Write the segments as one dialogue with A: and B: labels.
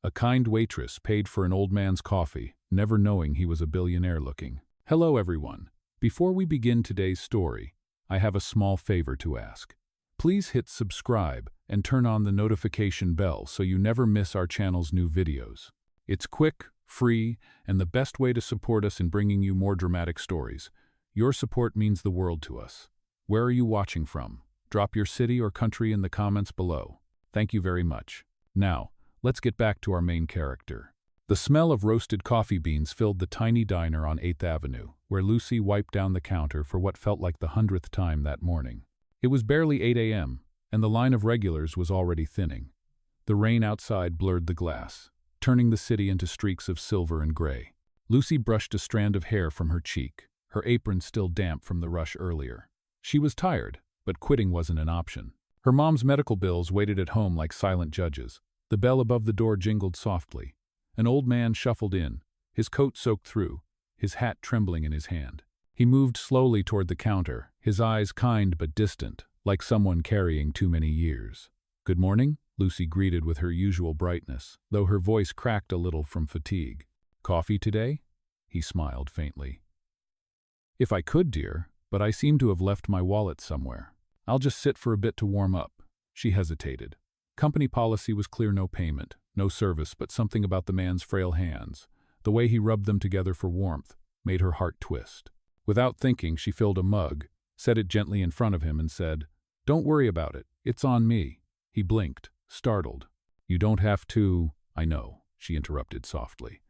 A: A kind waitress paid for an old man's coffee, never knowing he was a billionaire looking. Hello everyone. Before we begin today's story, I have a small favor to ask. Please hit subscribe and turn on the notification bell so you never miss our channel's new videos. It's quick, free, and the best way to support us in bringing you more dramatic stories. Your support means the world to us. Where are you watching from? Drop your city or country in the comments below. Thank you very much. Now, let's get back to our main character. The smell of roasted coffee beans filled the tiny diner on 8th Avenue, where Lucy wiped down the counter for what felt like the 100th time that morning. It was barely 8 a.m., and the line of regulars was already thinning. The rain outside blurred the glass, turning the city into streaks of silver and gray. Lucy brushed a strand of hair from her cheek, her apron still damp from the rush earlier. She was tired, but quitting wasn't an option. Her mom's medical bills waited at home like silent judges. The bell above the door jingled softly. An old man shuffled in, his coat soaked through, his hat trembling in his hand. He moved slowly toward the counter, his eyes kind but distant, like someone carrying too many years. "Good morning," Lucy greeted with her usual brightness, though her voice cracked a little from fatigue. "Coffee today?" He smiled faintly. "If I could, dear, but I seem to have left my wallet somewhere. I'll just sit for a bit to warm up." She hesitated. Company policy was clear: no payment, no service, but something about the man's frail hands, the way he rubbed them together for warmth, made her heart twist. Without thinking, she filled a mug, set it gently in front of him and said, "Don't worry about it, it's on me." He blinked, startled. "You don't have to." "I know," she interrupted softly.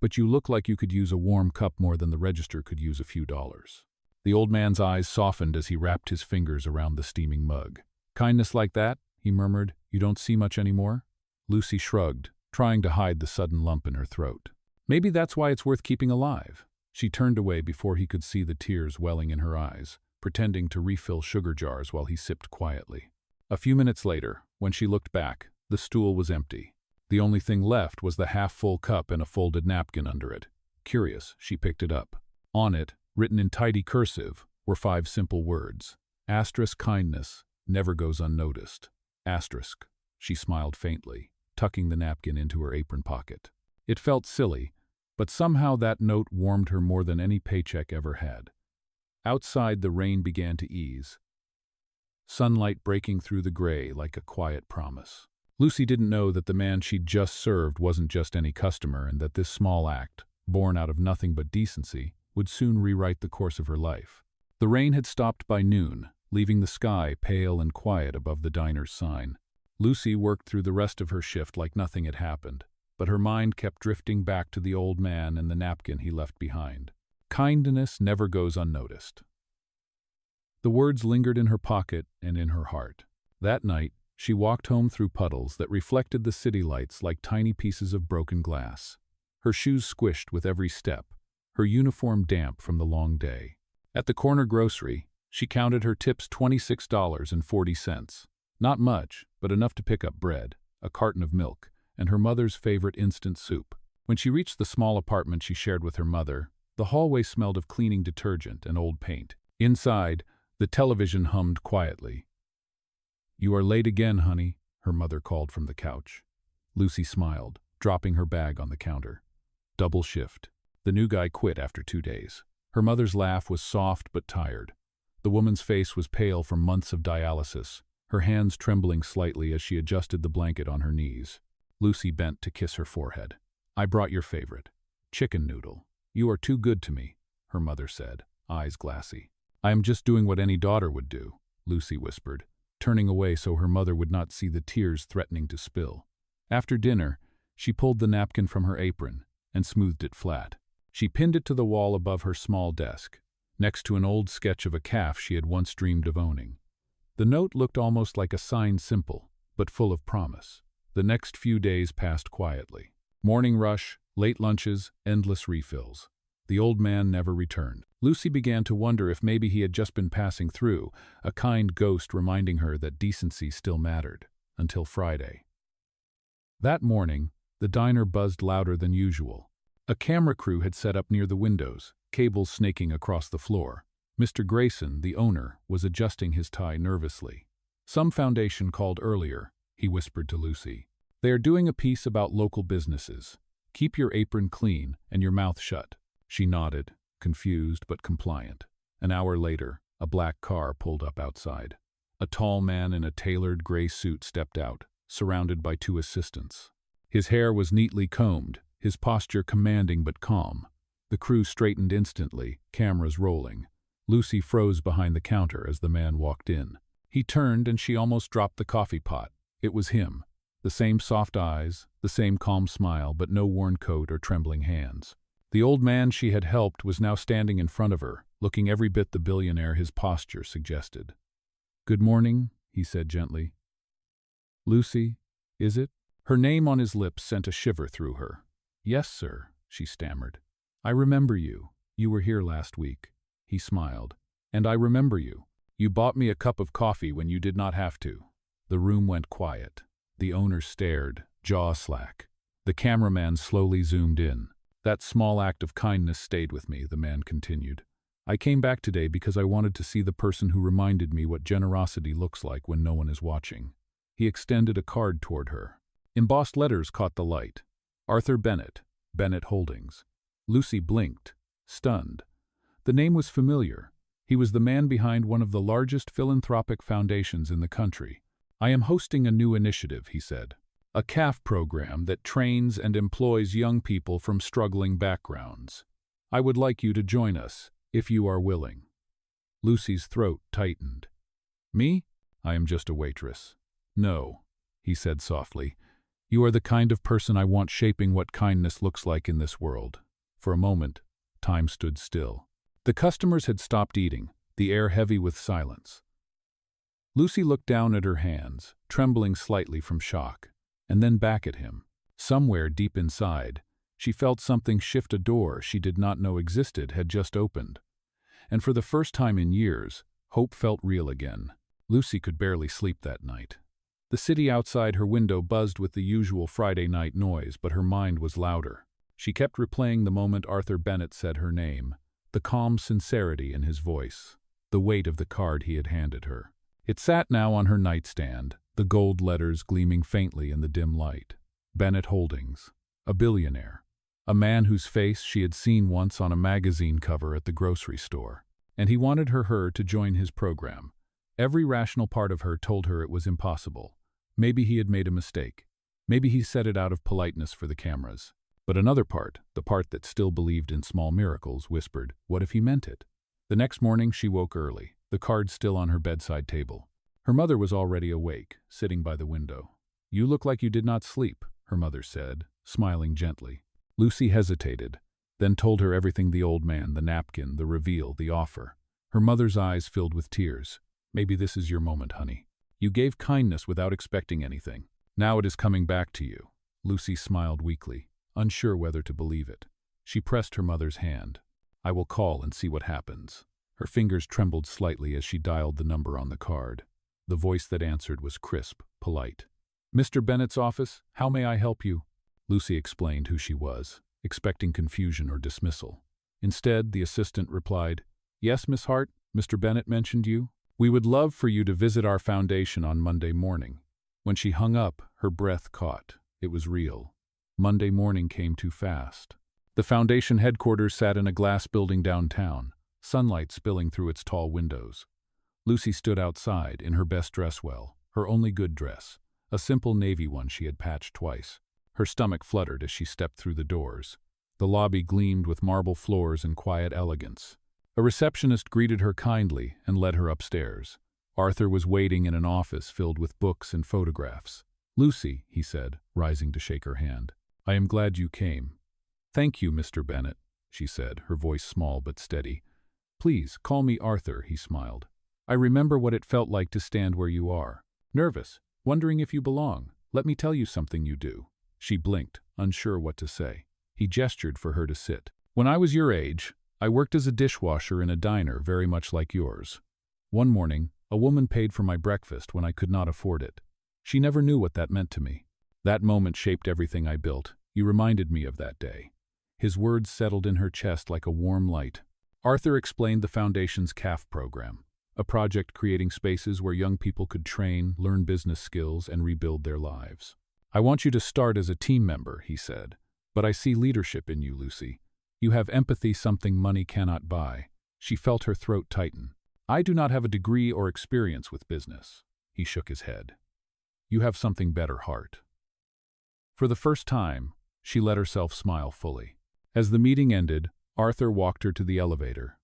A: "But you look like you could use a warm cup more than the register could use a few dollars." The old man's eyes softened as he wrapped his fingers around the steaming mug. "Kindness like that," he murmured, "you don't see much anymore?" Lucy shrugged, trying to hide the sudden lump in her throat. "Maybe that's why it's worth keeping alive." She turned away before he could see the tears welling in her eyes, pretending to refill sugar jars while he sipped quietly. A few minutes later, when she looked back, the stool was empty. The only thing left was the half-full cup and a folded napkin under it. Curious, she picked it up. On it, written in tidy cursive, were 5 simple words. Asterisk kindness never goes unnoticed. Asterisk. She smiled faintly, tucking the napkin into her apron pocket. It felt silly, but somehow that note warmed her more than any paycheck ever had. Outside, the rain began to ease, sunlight breaking through the gray like a quiet promise. Lucy didn't know that the man she'd just served wasn't just any customer, and that this small act, born out of nothing but decency, would soon rewrite the course of her life. The rain had stopped by noon, leaving the sky pale and quiet above the diner's sign. Lucy worked through the rest of her shift like nothing had happened, but her mind kept drifting back to the old man and the napkin he left behind. Kindness never goes unnoticed. The words lingered in her pocket and in her heart. That night, she walked home through puddles that reflected the city lights like tiny pieces of broken glass. Her shoes squished with every step, her uniform damp from the long day. At the corner grocery, she counted her tips: $26.40. Not much, but enough to pick up bread, a carton of milk, and her mother's favorite instant soup. When she reached the small apartment she shared with her mother, the hallway smelled of cleaning detergent and old paint. Inside, the television hummed quietly. "You are late again, honey," her mother called from the couch. Lucy smiled, dropping her bag on the counter. Double shift. The new guy quit after 2 days. Her mother's laugh was soft but tired. The woman's face was pale from months of dialysis, her hands trembling slightly as she adjusted the blanket on her knees. Lucy bent to kiss her forehead. "I brought your favorite, chicken noodle. You are too good to me," her mother said, eyes glassy. "I am just doing what any daughter would do," Lucy whispered, turning away so her mother would not see the tears threatening to spill. After dinner, she pulled the napkin from her apron and smoothed it flat. She pinned it to the wall above her small desk, next to an old sketch of a calf she had once dreamed of owning. The note looked almost like a signed simple, but full of promise. The next few days passed quietly. Morning rush, late lunches, endless refills. The old man never returned. Lucy began to wonder if maybe he had just been passing through, a kind ghost reminding her that decency still mattered, until Friday. That morning, the diner buzzed louder than usual. A camera crew had set up near the windows, cables snaking across the floor. Mr. Grayson, the owner, was adjusting his tie nervously. "Some foundation called earlier," he whispered to Lucy. They are doing a piece about local businesses. Keep your apron clean and your mouth shut." She nodded, confused but compliant. An hour later, a black car pulled up outside. A tall man in a tailored gray suit stepped out, surrounded by two assistants. His hair was neatly combed, his posture commanding but calm. The crew straightened instantly, cameras rolling. Lucy froze behind the counter as the man walked in. He turned and she almost dropped the coffee pot. It was him. The same soft eyes, the same calm smile, but no worn coat or trembling hands. The old man she had helped was now standing in front of her, looking every bit the billionaire his posture suggested. "Good morning," he said gently. "Lucy, is it?" Her name on his lips sent a shiver through her. "Yes, sir," she stammered. "I remember you. You were here last week." He smiled. "And I remember you. You bought me a cup of coffee when you did not have to." The room went quiet. The owner stared, jaw slack. The cameraman slowly zoomed in. "That small act of kindness stayed with me," the man continued. "I came back today because I wanted to see the person who reminded me what generosity looks like when no one is watching." He extended a card toward her. Embossed letters caught the light. Arthur Bennett, Bennett Holdings. Lucy blinked, stunned. The name was familiar. He was the man behind one of the largest philanthropic foundations in the country. "I am hosting a new initiative," he said. "A CAF program that trains and employs young people from struggling backgrounds. I would like you to join us, if you are willing." Lucy's throat tightened. "Me? I am just a waitress." "No," he said softly. "You are the kind of person I want shaping what kindness looks like in this world." For a moment, time stood still. The customers had stopped eating, the air heavy with silence. Lucy looked down at her hands, trembling slightly from shock, and then back at him. Somewhere deep inside, she felt something shift. A door she did not know existed had just opened. And for the first time in years, hope felt real again. Lucy could barely sleep that night. The city outside her window buzzed with the usual Friday night noise, but her mind was louder. She kept replaying the moment Arthur Bennett said her name, the calm sincerity in his voice, the weight of the card he had handed her. It sat now on her nightstand, the gold letters gleaming faintly in the dim light. Bennett Holdings, a billionaire, a man whose face she had seen once on a magazine cover at the grocery store. And he wanted her to join his program. Every rational part of her told her it was impossible. Maybe he had made a mistake. Maybe he said it out of politeness for the cameras. But another part, the part that still believed in small miracles, whispered, what if he meant it? The next morning she woke early, the card still on her bedside table. Her mother was already awake, sitting by the window. "You look like you did not sleep," her mother said, smiling gently. Lucy hesitated, then told her everything: the old man, the napkin, the reveal, the offer. Her mother's eyes filled with tears. "Maybe this is your moment, honey. You gave kindness without expecting anything. Now it is coming back to you." Lucy smiled weakly, unsure whether to believe it. She pressed her mother's hand. "I will call and see what happens." Her fingers trembled slightly as she dialed the number on the card. The voice that answered was crisp, polite. "Mr. Bennett's office, how may I help you?" Lucy explained who she was, expecting confusion or dismissal. Instead, the assistant replied, "Yes, Miss Hart, Mr. Bennett mentioned you. We would love for you to visit our foundation on Monday morning." When she hung up, her breath caught. It was real. Monday morning came too fast. The foundation headquarters sat in a glass building downtown, sunlight spilling through its tall windows. Lucy stood outside, in her best dress, her only good dress, a simple navy one she had patched twice. Her stomach fluttered as she stepped through the doors. The lobby gleamed with marble floors and quiet elegance. A receptionist greeted her kindly and led her upstairs. Arthur was waiting in an office filled with books and photographs. "Lucy," he said, rising to shake her hand, "I am glad you came." "Thank you, Mr. Bennett," she said, her voice small but steady. "Please, call me Arthur," he smiled. "I remember what it felt like to stand where you are. Nervous, wondering if you belong. Let me tell you something you do." She blinked, unsure what to say. He gestured for her to sit. "When I was your age, I worked as a dishwasher in a diner very much like yours. One morning, a woman paid for my breakfast when I could not afford it. She never knew what that meant to me. That moment shaped everything I built. You reminded me of that day." His words settled in her chest like a warm light. Arthur explained the foundation's CAF program, a project creating spaces where young people could train, learn business skills, and rebuild their lives. "I want you to start as a team member," he said. "But I see leadership in you, Lucy. You have empathy, something money cannot buy." She felt her throat tighten. "I do not have a degree or experience with business." He shook his head. "You have something better, heart." For the first time, she let herself smile fully. As the meeting ended, Arthur walked her to the elevator.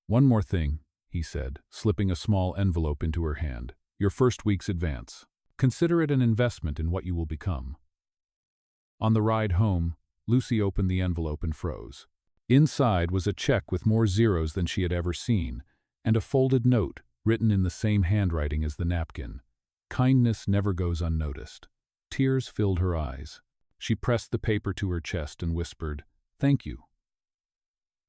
A: "One more thing," he said, slipping a small envelope into her hand. "Your first week's advance. Consider it an investment in what you will become." On the ride home, Lucy opened the envelope and froze. Inside was a check with more zeros than she had ever seen, and a folded note written in the same handwriting as the napkin. "Kindness never goes unnoticed." Tears filled her eyes. She pressed the paper to her chest and whispered, "Thank you."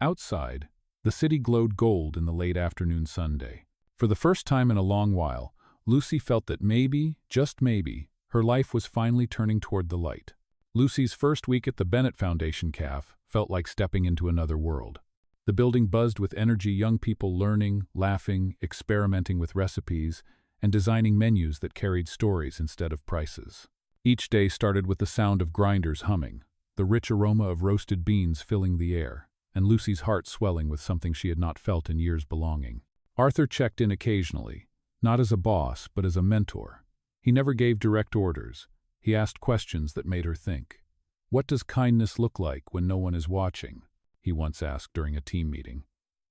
A: Outside, the city glowed gold in the late afternoon Sunday. For the first time in a long while, Lucy felt that maybe, just maybe, her life was finally turning toward the light. Lucy's first week at the Bennett Foundation CAF felt like stepping into another world. The building buzzed with energy, young people learning, laughing, experimenting with recipes, and designing menus that carried stories instead of prices. Each day started with the sound of grinders humming, the rich aroma of roasted beans filling the air, and Lucy's heart swelling with something she had not felt in years belonging. Arthur checked in occasionally, not as a boss, but as a mentor. He never gave direct orders. He asked questions that made her think. "What does kindness look like when no one is watching?" he once asked during a team meeting.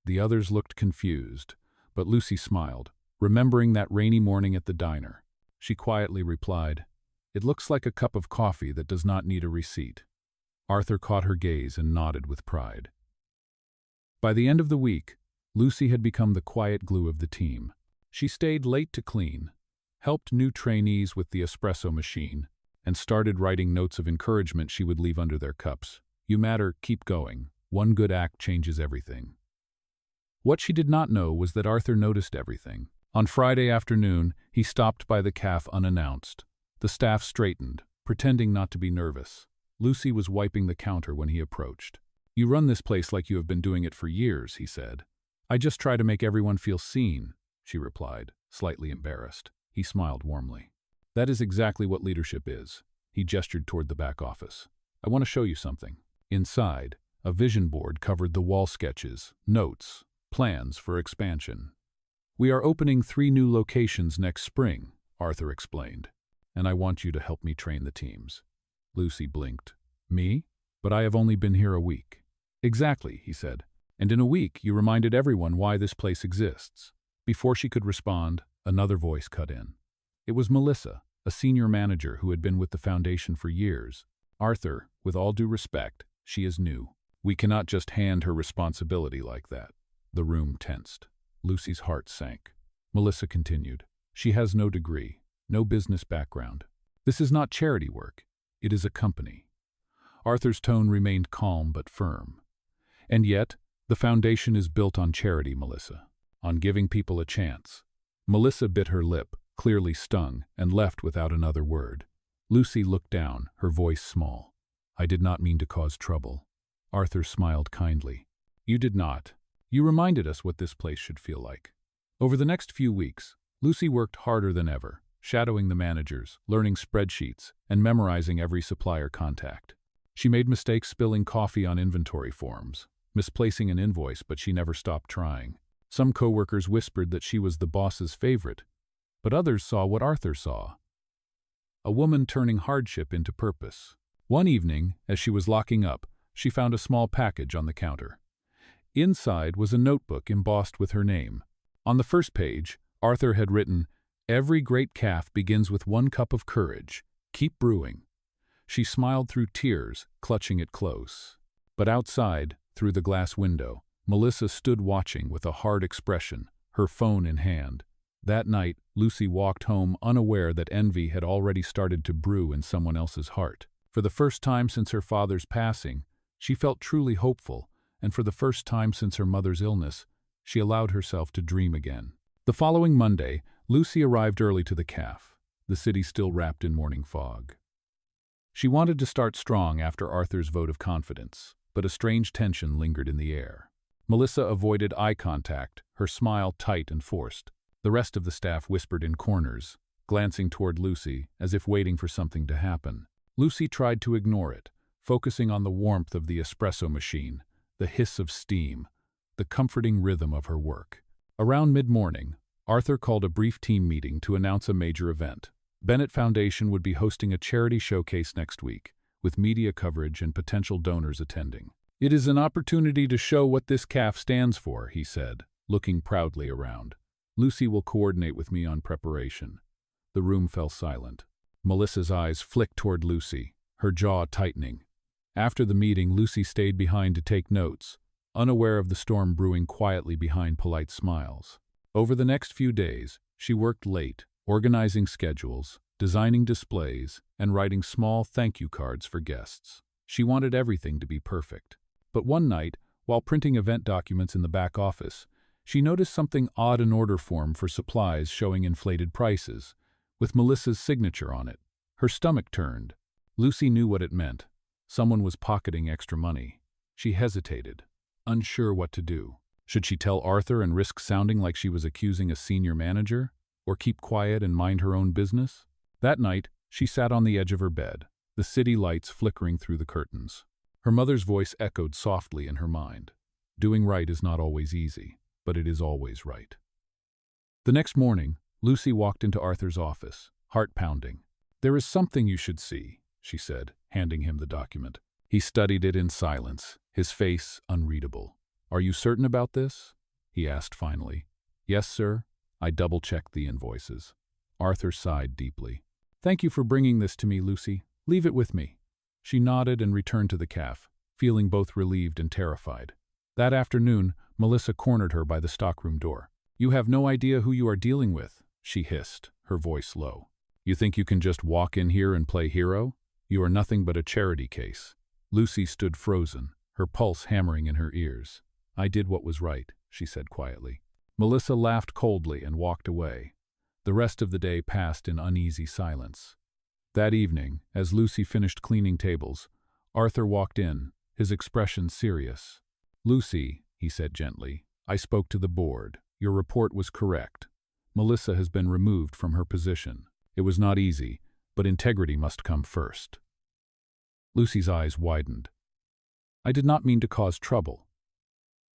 A: The others looked confused, but Lucy smiled, remembering that rainy morning at the diner. She quietly replied, "It looks like a cup of coffee that does not need a receipt." Arthur caught her gaze and nodded with pride. By the end of the week, Lucy had become the quiet glue of the team. She stayed late to clean, helped new trainees with the espresso machine, and started writing notes of encouragement she would leave under their cups. "You matter, keep going. One good act changes everything." What she did not know was that Arthur noticed everything. On Friday afternoon, he stopped by the CAF unannounced. The staff straightened, pretending not to be nervous. Lucy was wiping the counter when he approached. "You run this place like you have been doing it for years," he said. "I just try to make everyone feel seen," she replied, slightly embarrassed. He smiled warmly. "That is exactly what leadership is." He gestured toward the back office. "I want to show you something." Inside, a vision board covered the wall: sketches, notes, plans for expansion. "We are opening 3 new locations next spring," Arthur explained, "and I want you to help me train the teams." Lucy blinked. "Me? But I have only been here a week." "Exactly," he said. "And in a week you reminded everyone why this place exists." Before she could respond, another voice cut in. It was Melissa, a senior manager who had been with the foundation for years. "Arthur, with all due respect, she is new. We cannot just hand her responsibility like that." The room tensed. Lucy's heart sank. Melissa continued, "She has no degree, no business background. This is not charity work. It is a company." Arthur's tone remained calm but firm. "And yet, the foundation is built on charity, Melissa, on giving people a chance." Melissa bit her lip, clearly stung, and left without another word. Lucy looked down, her voice small. "I did not mean to cause trouble." Arthur smiled kindly. "You did not. You reminded us what this place should feel like." Over the next few weeks, Lucy worked harder than ever, shadowing the managers, learning spreadsheets, and memorizing every supplier contact. She made mistakes spilling coffee on inventory forms, misplacing an invoice, but she never stopped trying. Some coworkers whispered that she was the boss's favorite, but others saw what Arthur saw: a woman turning hardship into purpose. One evening, as she was locking up, she found a small package on the counter. Inside was a notebook embossed with her name. On the first page, Arthur had written, "Every great CAF begins with 1 cup of courage. Keep brewing." She smiled through tears, clutching it close. But outside, through the glass window, Melissa stood watching with a hard expression, her phone in hand. That night, Lucy walked home unaware that envy had already started to brew in someone else's heart. For the first time since her father's passing, she felt truly hopeful, and for the first time since her mother's illness, she allowed herself to dream again. The following Monday, Lucy arrived early to the CAF, the city still wrapped in morning fog. She wanted to start strong after Arthur's vote of confidence, but a strange tension lingered in the air. Melissa avoided eye contact, her smile tight and forced. The rest of the staff whispered in corners, glancing toward Lucy as if waiting for something to happen. Lucy tried to ignore it, focusing on the warmth of the espresso machine, the hiss of steam, the comforting rhythm of her work. Around mid-morning, Arthur called a brief team meeting to announce a major event. Bennett Foundation would be hosting a charity showcase next week, with media coverage and potential donors attending. "It is an opportunity to show what this CAF stands for," he said, looking proudly around. "Lucy will coordinate with me on preparation." The room fell silent. Melissa's eyes flicked toward Lucy, her jaw tightening. After the meeting, Lucy stayed behind to take notes, unaware of the storm brewing quietly behind polite smiles. Over the next few days, she worked late, organizing schedules, designing displays, and writing small thank you cards for guests. She wanted everything to be perfect. But one night, while printing event documents in the back office, she noticed something odd: an order form for supplies showing inflated prices, with Melissa's signature on it. Her stomach turned. Lucy knew what it meant. Someone was pocketing extra money. She hesitated, unsure what to do. Should she tell Arthur and risk sounding like she was accusing a senior manager, or keep quiet and mind her own business? That night, she sat on the edge of her bed, the city lights flickering through the curtains. Her mother's voice echoed softly in her mind. Doing right is not always easy, but it is always right. The next morning, Lucy walked into Arthur's office, heart pounding. "There is something you should see," she said, handing him the document. He studied it in silence, his face unreadable. "Are you certain about this?" he asked finally. "Yes, sir. I double-checked the invoices." Arthur sighed deeply. "Thank you for bringing this to me, Lucy. Leave it with me." She nodded and returned to the CAF, feeling both relieved and terrified. That afternoon, Melissa cornered her by the stockroom door. "You have no idea who you are dealing with," she hissed, her voice low. "You think you can just walk in here and play hero? You are nothing but a charity case." Lucy stood frozen, her pulse hammering in her ears. "I did what was right," she said quietly. Melissa laughed coldly and walked away. The rest of the day passed in uneasy silence. That evening, as Lucy finished cleaning tables, Arthur walked in, his expression serious. "Lucy," he said gently, "I spoke to the board. Your report was correct. Melissa has been removed from her position. It was not easy, but integrity must come first." Lucy's eyes widened. "I did not mean to cause trouble."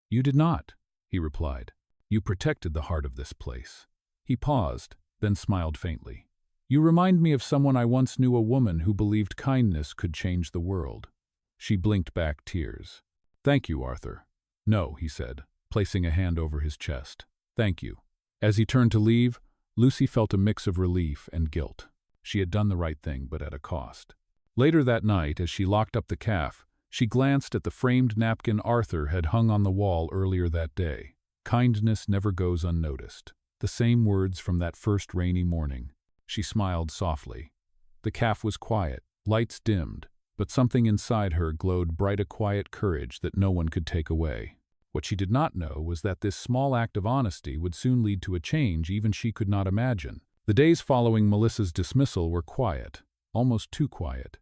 A: "You did not," he replied. "You protected the heart of this place." He paused, then smiled faintly. "You remind me of someone I once knew, a woman who believed kindness could change the world." She blinked back tears. "Thank you, Arthur." "No," he said, placing a hand over his chest. "Thank you." As he turned to leave, Lucy felt a mix of relief and guilt. She had done the right thing, but at a cost. Later that night, as she locked up the CAF, she glanced at the framed napkin Arthur had hung on the wall earlier that day. "Kindness never goes unnoticed." The same words from that first rainy morning. She smiled softly. The CAF was quiet, lights dimmed, but something inside her glowed bright, a quiet courage that no one could take away. What she did not know was that this small act of honesty would soon lead to a change even she could not imagine. The days following Melissa's dismissal were quiet, almost too quiet.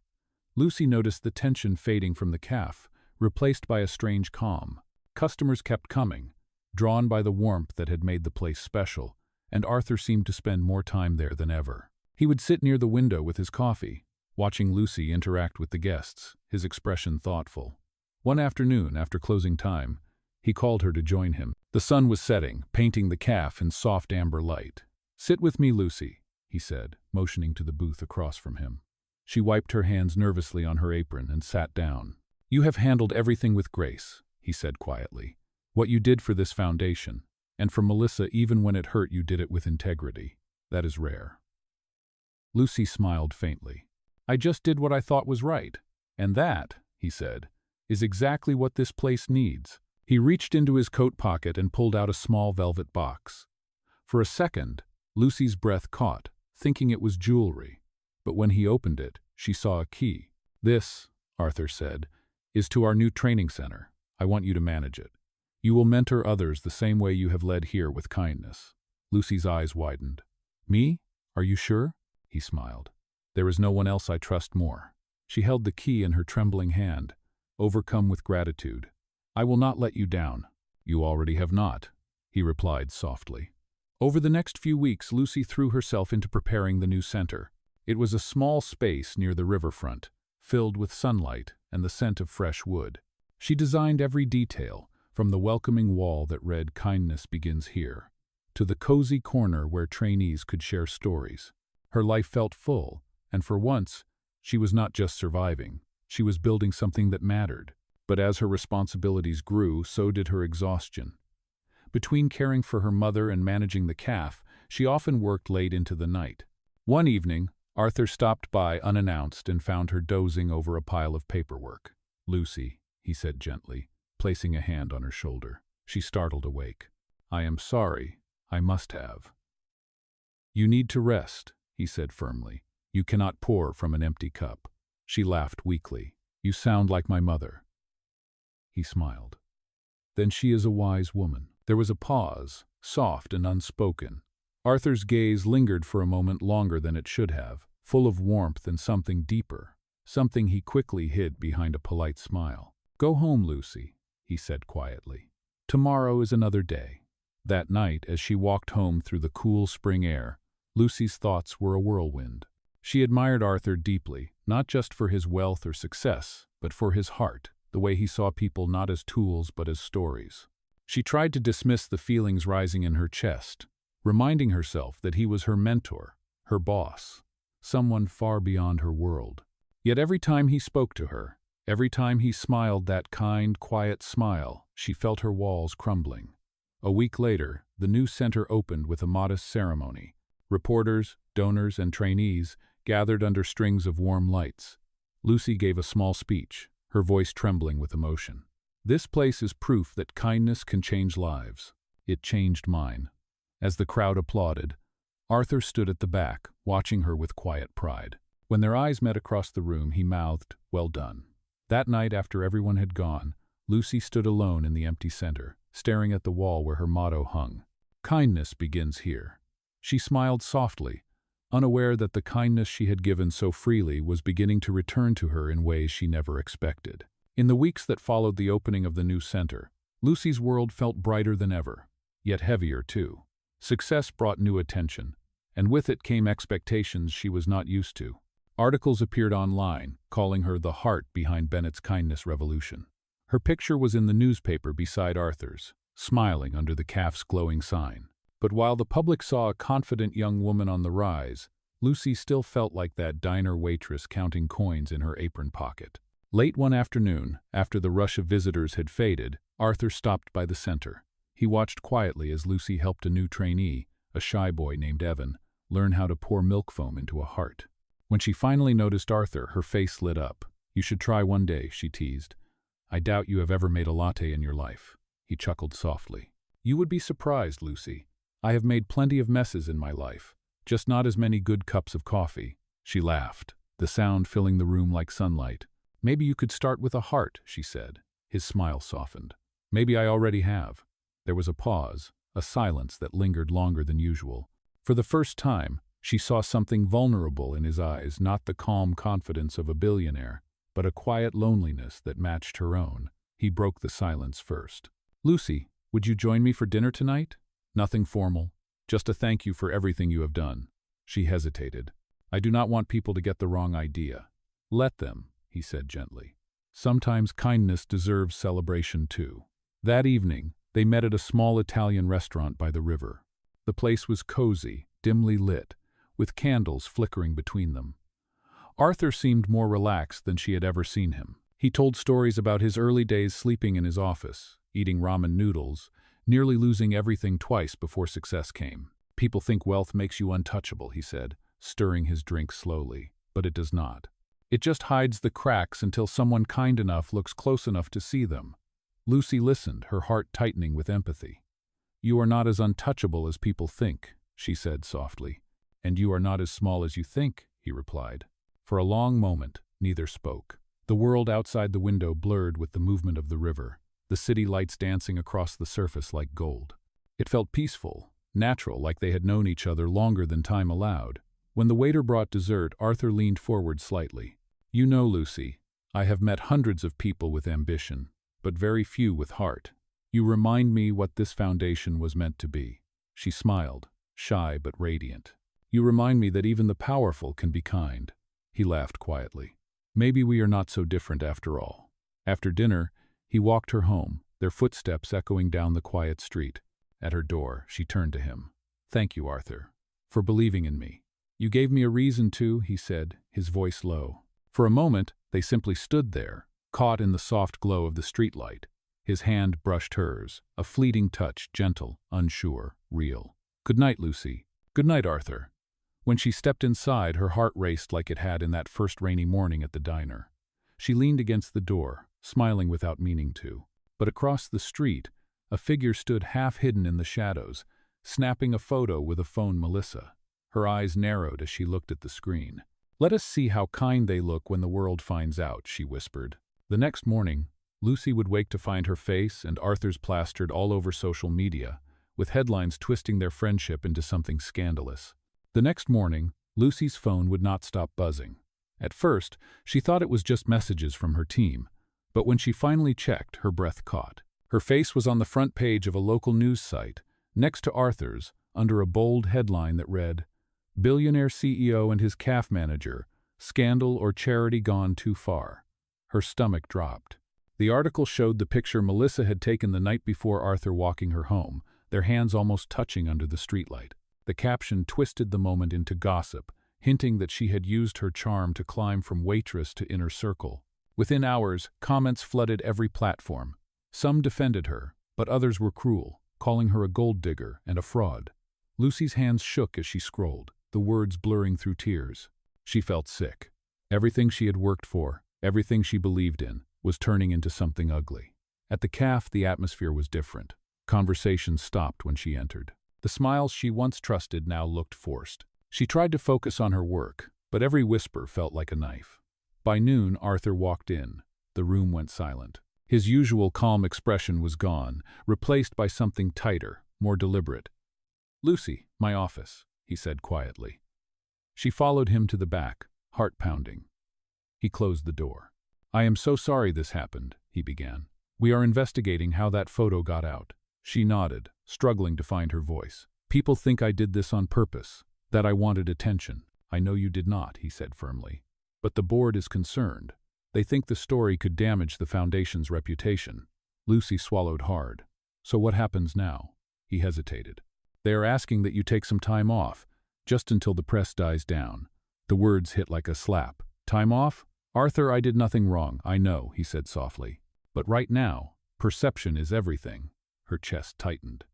A: Lucy noticed the tension fading from the CAF, replaced by a strange calm. Customers kept coming, drawn by the warmth that had made the place special, and Arthur seemed to spend more time there than ever. He would sit near the window with his coffee, watching Lucy interact with the guests, his expression thoughtful. One afternoon, after closing time, he called her to join him. The sun was setting, painting the CAF in soft amber light. "Sit with me, Lucy," he said, motioning to the booth across from him. She wiped her hands nervously on her apron and sat down. "You have handled everything with grace," he said quietly. "What you did for this foundation, and for Melissa, even when it hurt, you did it with integrity. That is rare." Lucy smiled faintly. "I just did what I thought was right. And that," he said, "is exactly what this place needs." He reached into his coat pocket and pulled out a small velvet box. For a second, Lucy's breath caught, thinking it was jewelry. But when he opened it, she saw a key. "This," Arthur said, "is to our new training center. I want you to manage it. You will mentor others the same way you have led here with kindness." Lucy's eyes widened. "Me? Are you sure?" He smiled. "There is no one else I trust more." She held the key in her trembling hand, overcome with gratitude. "I will not let you down." "You already have not," he replied softly. Over the next few weeks, Lucy threw herself into preparing the new center. It was a small space near the riverfront, filled with sunlight and the scent of fresh wood. She designed every detail, from the welcoming wall that read "Kindness begins here," to the cozy corner where trainees could share stories. Her life felt full, and for once, she was not just surviving, she was building something that mattered. But as her responsibilities grew, so did her exhaustion. Between caring for her mother and managing the calf, she often worked late into the night. One evening, Arthur stopped by unannounced and found her dozing over a pile of paperwork. "Lucy," he said gently, placing a hand on her shoulder. She startled awake. "I am sorry. I must have." "You need to rest," he said firmly. "You cannot pour from an empty cup." She laughed weakly. "You sound like my mother." He smiled. "Then she is a wise woman." There was a pause, soft and unspoken. Arthur's gaze lingered for a moment longer than it should have, full of warmth and something deeper, something he quickly hid behind a polite smile. "Go home, Lucy," he said quietly. "Tomorrow is another day." That night, as she walked home through the cool spring air, Lucy's thoughts were a whirlwind. She admired Arthur deeply, not just for his wealth or success, but for his heart, the way he saw people not as tools but as stories. She tried to dismiss the feelings rising in her chest, reminding herself that he was her mentor, her boss, someone far beyond her world. Yet every time he spoke to her, every time he smiled that kind, quiet smile, she felt her walls crumbling. A week later, the new center opened with a modest ceremony. Reporters, donors, and trainees gathered under strings of warm lights. Lucy gave a small speech, her voice trembling with emotion. "This place is proof that kindness can change lives. It changed mine." As the crowd applauded, Arthur stood at the back, watching her with quiet pride. When their eyes met across the room, he mouthed, "Well done." That night, after everyone had gone, Lucy stood alone in the empty center, staring at the wall where her motto hung. "Kindness begins here." She smiled softly, unaware that the kindness she had given so freely was beginning to return to her in ways she never expected. In the weeks that followed the opening of the new center, Lucy's world felt brighter than ever, yet heavier too. Success brought new attention, and with it came expectations she was not used to. Articles appeared online, calling her the heart behind Bennett's kindness revolution. Her picture was in the newspaper beside Arthur's, smiling under the calf's glowing sign. But while the public saw a confident young woman on the rise, Lucy still felt like that diner waitress counting coins in her apron pocket. Late one afternoon, after the rush of visitors had faded, Arthur stopped by the center. He watched quietly as Lucy helped a new trainee, a shy boy named Evan, learn how to pour milk foam into a heart. When she finally noticed Arthur, her face lit up. "You should try one day," she teased. "I doubt you have ever made a latte in your life." He chuckled softly. "You would be surprised, Lucy. I have made plenty of messes in my life, just not as many good cups of coffee." She laughed, the sound filling the room like sunlight. "Maybe you could start with a heart," she said. His smile softened. "Maybe I already have." There was a pause, a silence that lingered longer than usual. For the first time, she saw something vulnerable in his eyes, not the calm confidence of a billionaire, but a quiet loneliness that matched her own. He broke the silence first. "Lucy, would you join me for dinner tonight? Nothing formal, just a thank you for everything you have done." She hesitated. "I do not want people to get the wrong idea." "Let them," he said gently. "Sometimes kindness deserves celebration too." That evening, they met at a small Italian restaurant by the river. The place was cozy, dimly lit, with candles flickering between them. Arthur seemed more relaxed than she had ever seen him. He told stories about his early days sleeping in his office, eating ramen noodles, nearly losing everything twice before success came. "People think wealth makes you untouchable," he said, stirring his drink slowly. "But it does not. It just hides the cracks until someone kind enough looks close enough to see them." Lucy listened, her heart tightening with empathy. "You are not as untouchable as people think," she said softly. "And you are not as small as you think," he replied. For a long moment, neither spoke. The world outside the window blurred with the movement of the river, the city lights dancing across the surface like gold. It felt peaceful, natural, like they had known each other longer than time allowed. When the waiter brought dessert, Arthur leaned forward slightly. "You know, Lucy, I have met hundreds of people with ambition, but very few with heart. You remind me what this foundation was meant to be." She smiled, shy but radiant. You remind me that even the powerful can be kind." He laughed quietly. "Maybe we are not so different after all." After dinner, he walked her home, their footsteps echoing down the quiet street. At her door, she turned to him. "Thank you, Arthur, for believing in me." "You gave me a reason to," he said, his voice low. For a moment, they simply stood there, caught in the soft glow of the streetlight. His hand brushed hers, a fleeting touch, gentle, unsure, real. "Good night, Lucy." "Good night, Arthur." When she stepped inside, her heart raced like it had in that first rainy morning at the diner. She leaned against the door, smiling without meaning to. But across the street, a figure stood half hidden in the shadows, snapping a photo with a phone Melissa. Her eyes narrowed as she looked at the screen. "Let us see how kind they look when the world finds out," she whispered. The next morning, Lucy would wake to find her face and Arthur's plastered all over social media, with headlines twisting their friendship into something scandalous. The next morning, Lucy's phone would not stop buzzing. At first, she thought it was just messages from her team, but when she finally checked, her breath caught. Her face was on the front page of a local news site, next to Arthur's, under a bold headline that read, "Billionaire CEO and his CAF manager, scandal or charity gone too far." Her stomach dropped. The article showed the picture Melissa had taken the night before Arthur walking her home, their hands almost touching under the streetlight. The caption twisted the moment into gossip, hinting that she had used her charm to climb from Waitress to inner circle. Within hours, comments flooded every platform. Some defended her, but others were cruel, calling her a gold digger and a fraud. Lucy's hands shook as she scrolled, the words blurring through tears. She felt sick. Everything she had worked for, everything she believed in, was turning into something ugly. At the cafe, the atmosphere was different. Conversations stopped when she entered. The smiles she once trusted now looked forced. She tried to focus on her work, but every whisper felt like a knife. By noon, Arthur walked in. The room went silent. His usual calm expression was gone, replaced by something tighter, more deliberate. "Lucy, my office," he said quietly. She followed him to the back, heart pounding. He closed the door. "I am so sorry this happened," he began. "We are investigating how that photo got out." She nodded, struggling to find her voice. "People think I did this on purpose, that I wanted attention." "I know you did not," he said firmly. "But the board is concerned. They think the story could damage the foundation's reputation." Lucy swallowed hard. "So what happens now?" He hesitated. "They are asking that you take some time off, just until the press dies down." The words hit like a slap. "Time off? Arthur, I did nothing wrong, I know," he said softly. "But right now, perception is everything." Her chest tightened.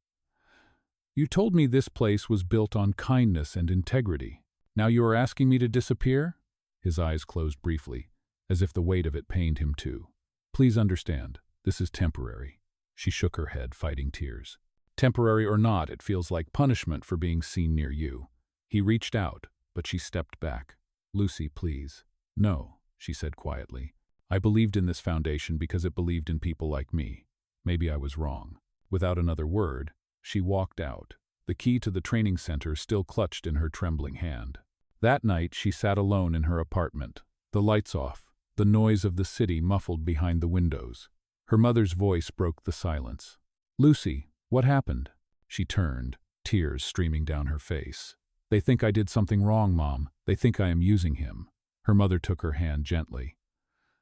A: "You told me this place was built on kindness and integrity. Now you are asking me to disappear?" His eyes closed briefly, as if the weight of it pained him too. "Please understand, this is temporary." She shook her head, fighting tears. "Temporary or not, it feels like punishment for being seen near you." He reached out, but she stepped back. "Lucy, please." "No," she said quietly. "I believed in this foundation because it believed in people like me. Maybe I was wrong." Without another word, she walked out, the key to the training center still clutched in her trembling hand. That night, she sat alone in her apartment, the lights off, the noise of the city muffled behind the windows. Her mother's voice broke the silence. "Lucy, what happened?" She turned, tears streaming down her face. "They think I did something wrong, Mom. They think I am using him." Her mother took her hand gently.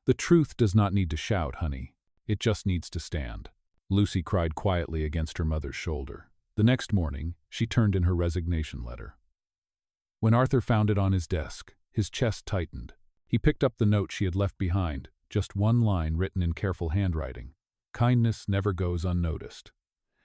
A: "The truth does not need to shout, honey. It just needs to stand." Lucy cried quietly against her mother's shoulder. The next morning, she turned in her resignation letter. When Arthur found it on his desk, his chest tightened. He picked up the note she had left behind, just one line written in careful handwriting. "Kindness never goes unnoticed."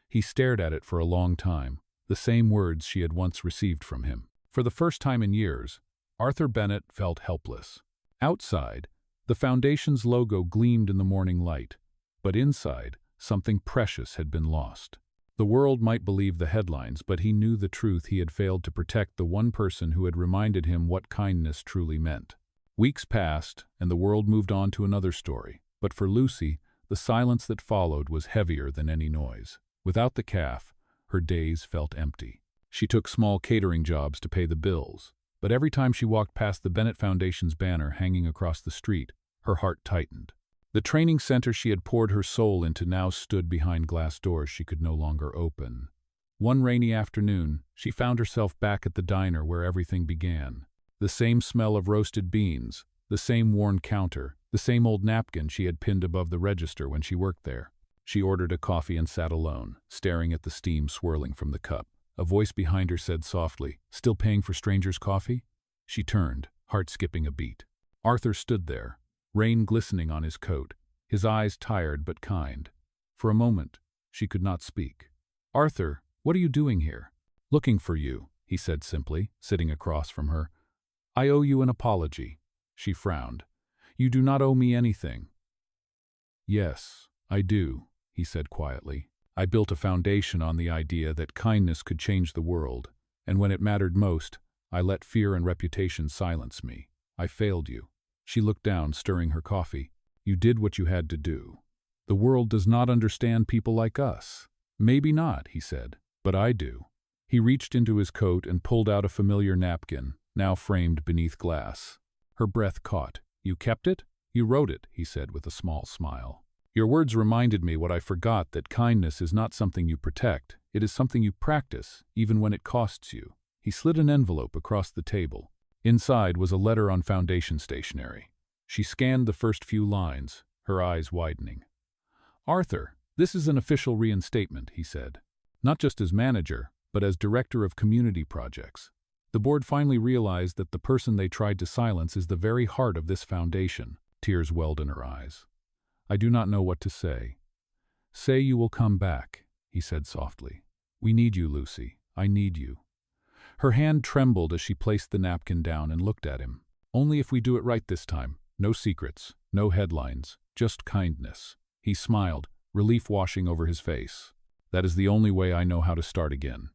A: He stared at it for a long time, the same words she had once received from him. For the first time in years, Arthur Bennett felt helpless. Outside, the foundation's logo gleamed in the morning light, but inside, something precious had been lost. The world might believe the headlines, but he knew the truth. He had failed to protect the one person who had reminded him what kindness truly meant. Weeks passed, and the world moved on to another story. But for Lucy, the silence that followed was heavier than any noise. Without the calf, her days felt empty. She took small catering jobs to pay the bills, but every time she walked past the Bennett Foundation's banner hanging across the street, her heart tightened. The training center she had poured her soul into now stood behind glass doors she could no longer open. One rainy afternoon, she found herself back at the diner where everything began. The same smell of roasted beans, the same worn counter, the same old napkin she had pinned above the register when she worked there. She ordered a coffee and sat alone, staring at the steam swirling from the cup. A voice behind her said softly, "Still paying for strangers' coffee?" She turned, heart skipping a beat. Arthur stood there, rain glistening on his coat, his eyes tired but kind. For a moment, she could not speak. "Arthur, what are you doing here?" "Looking for you," he said simply, sitting across from her. "I owe you an apology." She frowned. "You do not owe me anything." "Yes, I do," he said quietly. "I built a foundation on the idea that kindness could change the world, and when it mattered most, I let fear and reputation silence me. I failed you." She looked down, stirring her coffee. "You did what you had to do. The world does not understand people like us." "Maybe not," he said, "but I do." He reached into his coat and pulled out a familiar napkin, now framed beneath glass. Her breath caught. "You kept it? You wrote it," he said with a small smile. "Your words reminded me what I forgot, that kindness is not something you protect, it is something you practice, even when it costs you." He slid an envelope across the table. Inside was a letter on foundation stationery. She scanned the first few lines, her eyes widening. "Arthur, this is an official reinstatement," he said. "Not just as manager, but as director of community projects. The board finally realized that the person they tried to silence is the very heart of this foundation." Tears welled in her eyes. "I do not know what to say." "Say you will come back," he said softly. "We need you, Lucy. I need you." Her hand trembled as she placed the napkin down and looked at him. "Only if we do it right this time. No secrets, no headlines, just kindness." He smiled, relief washing over his face. "That is the only way I know how to start again."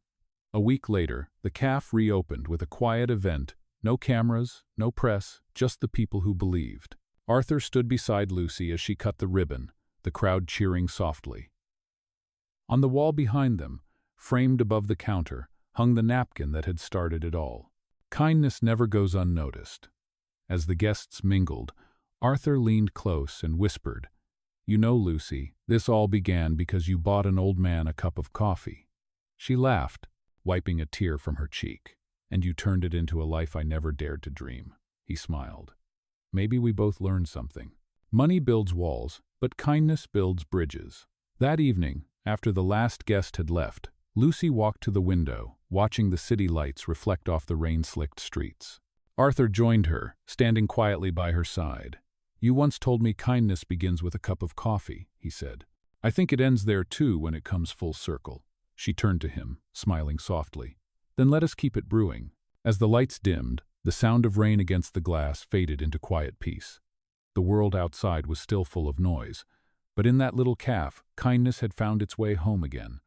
A: A week later, the cafe reopened with a quiet event. No cameras, no press, just the people who believed. Arthur stood beside Lucy as she cut the ribbon, the crowd cheering softly. On the wall behind them, framed above the counter, hung the napkin that had started it all. Kindness never goes unnoticed. As the guests mingled, Arthur leaned close and whispered, "You know, Lucy, this all began because you bought an old man a cup of coffee." She laughed, wiping a tear from her cheek. "And you turned it into a life I never dared to dream." He smiled. "Maybe we both learned something. Money builds walls, but kindness builds bridges." That evening, after the last guest had left, Lucy walked to the window, watching the city lights reflect off the rain-slicked streets. Arthur joined her, standing quietly by her side. "You once told me kindness begins with a cup of coffee," he said. "I think it ends there too when it comes full circle." She turned to him, smiling softly. "Then let us keep it brewing." As the lights dimmed, the sound of rain against the glass faded into quiet peace. The world outside was still full of noise, but in that little cafe, kindness had found its way home again.